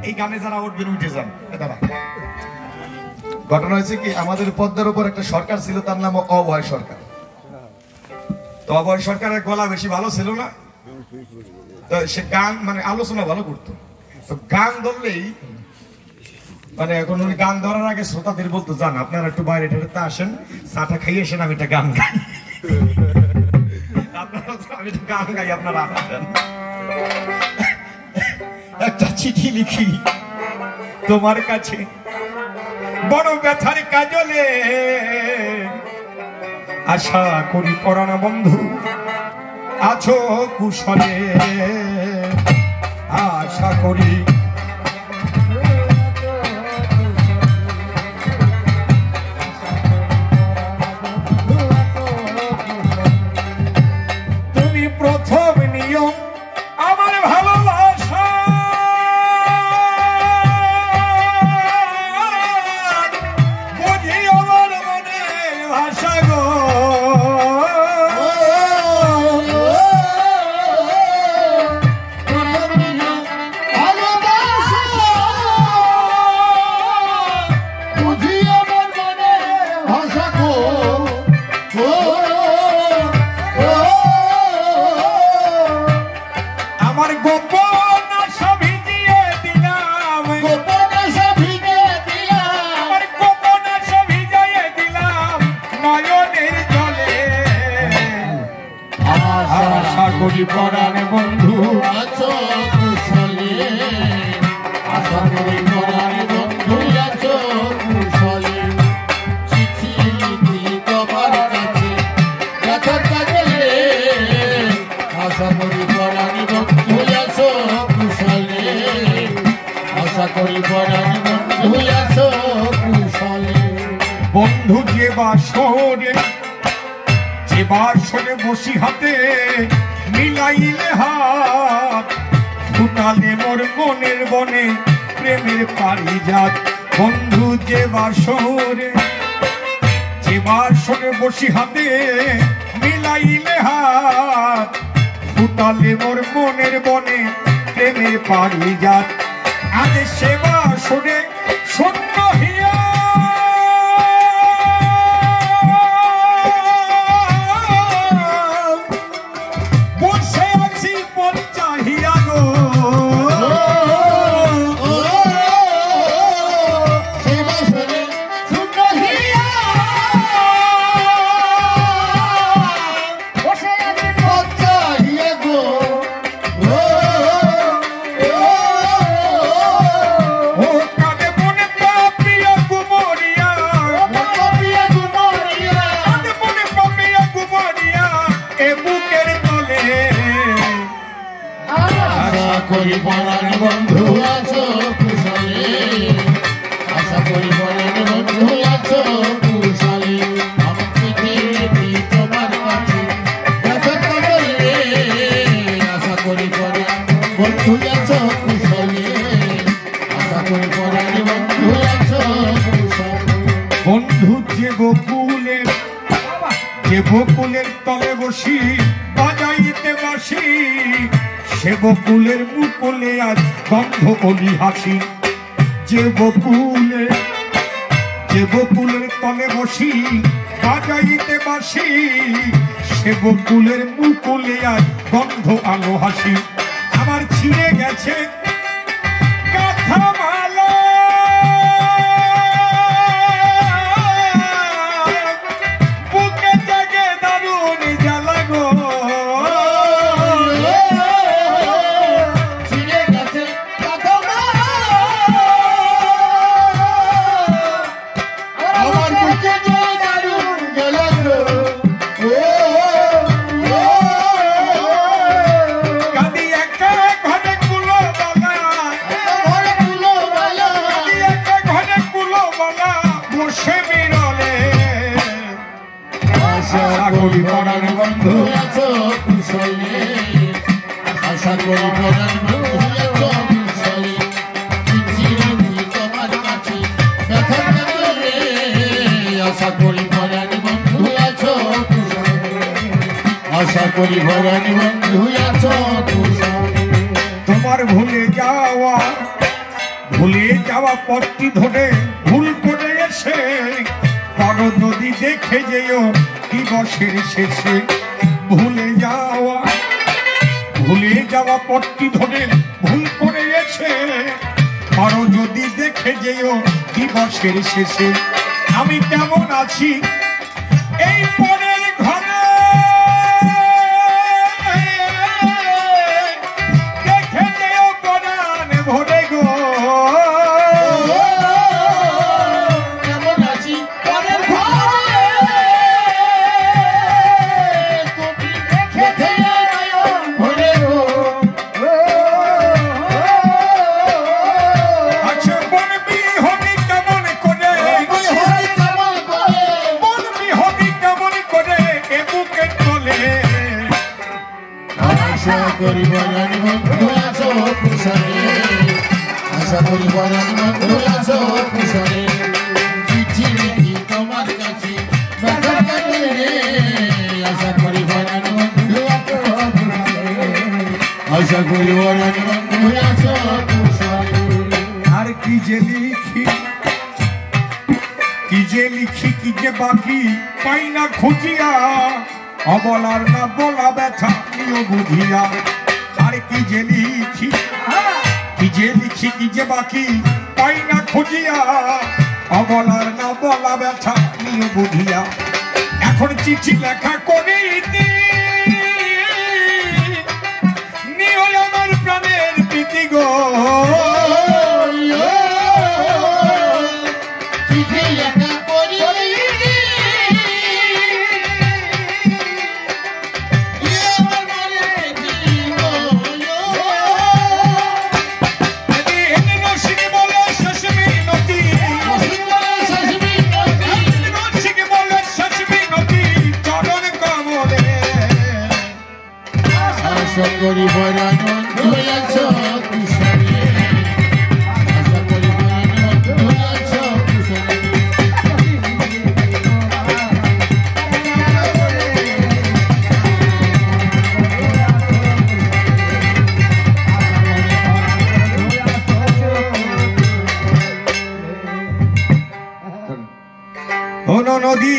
এই গানে যারা উঠবেন উঠে যান। দাঁড়া, ঘটনা হয়েছে কি, আমাদের পদ্মার উপর একটা সরকার ছিল, তার নাম অভয় সরকার। তো অভয় সরকারের গলা বেশি ভালো ছিল না, তো সে গান মানে আলোচনা ভালো করতো। তো গান ধরলেই মানে এখন উনি গান ধরার আগে শ্রোতাদের বলতো, যান আপনারা একটু বাইরে ঠেড়েতে আসেন, চাটা খাইয়ে এসেন, আমি একটা গান গাই। আপনারা আমি একটা গান গাই, আপনারা আসেন। একটা চিঠি লিখি তোমার কাছে বড় ব্যথার কাজলে, আশা করি পরানা বন্ধু আছো কুশলে, আশা করি তুমি প্রথম নিয়ম আমার ভালোবাসা, বুঝি আমার মনের ভাষা গো, পরাণ বন্ধু আছো কুশলে, আশা করি পরাণ বন্ধু আছো কুশলে, চিঠি লিখি তোমার কাছে ব্যথার কাজলে, আশা করি পরাণ বন্ধু আছো কুশলে, আশা করি পরাণ বন্ধু আছো কুশলে। বন্ধু যে বাসরে বসি হাতে মিলাইলে হাত, ফুটালে মোর মনের বনে প্রেমের পারিজাত। বন্ধু যে বাসরে বসি হাতে মিলাইলে হাত, ফুটালে মোর মনের বনে প্রেমের পারিজাত। আজ সে বাসরে শূন্য হিয়া করি পরাণ বন্ধু আছো কুশলে, আশা করি পরাণ বন্ধু আছো কুশলে, আমি চিঠি তোমার কাছে ব্যথার কাজলে, আশা করি পরাণ বন্ধু আছো কুশলে, আশা করি পরাণ বন্ধু আছো কুশলে। বন্ধু যে বকুলের তলে বসি বাজাইতে বাসি, সে বকুলের মুকুলে আজ গন্ধ অলি হাসি। যে বকুলের তলে বসি বাজাইতে বাসি, সে বকুলের মুকুলে আজ গন্ধ আলো হাসি। আমার ছিঁড়ে গেছে কাঁথা মালা, বুকে জাগে দারুণ জ্বালা গো, পরাণ বন্ধু আছো কুশলে, আশা করি পরাণ বন্ধু আছো কুশলে, চিঠি লিখি তোমার কাছে ব্যথার কাজলে, আশা করি পরাণ বন্ধু আছো কুশলে, আশা করি পরাণ বন্ধু আছো কুশলে। তোমার ভুলে যাওয়া পথটি ধরে ভুল করে এসে পারো যদি দেখে যেও দিবসের শেষে। ভুলে যাওয়া পথটি ধরে ভুল করে এসে পারো যদি দেখে যেও দিবসের শেষে। আমি কেমন আছি এই পরের ঘরে, দেখে যেও পরাণ ভরে গো। আশা করি বরণ বন্ধু আছো কুশলে, চিঠি লিখি তোমার কাছে ব্যথা কাটে রে। আশা করি বরণ বন্ধু আছো কুশলে, আশা করি বরণ বন্ধু আছো কুশলে। আর কি যে লিখি কি যে বাকি পাই না খুঁজিয়া, অবলার না বলা ব্যথা নিও বুঝিয়া। আর কি যে লিখি কি যে বাকি পাই না খুঁজিয়া, অবলার না বলা ব্যথা নিও বুঝিয়া। এখন চিঠি লেখা করে নিও আমার প্রাণের প্রীতি গো। আশা করি বরণ বন্ধু আছো কুশলে, আশা করি বরণ বন্ধু আছো কুশলে। নদী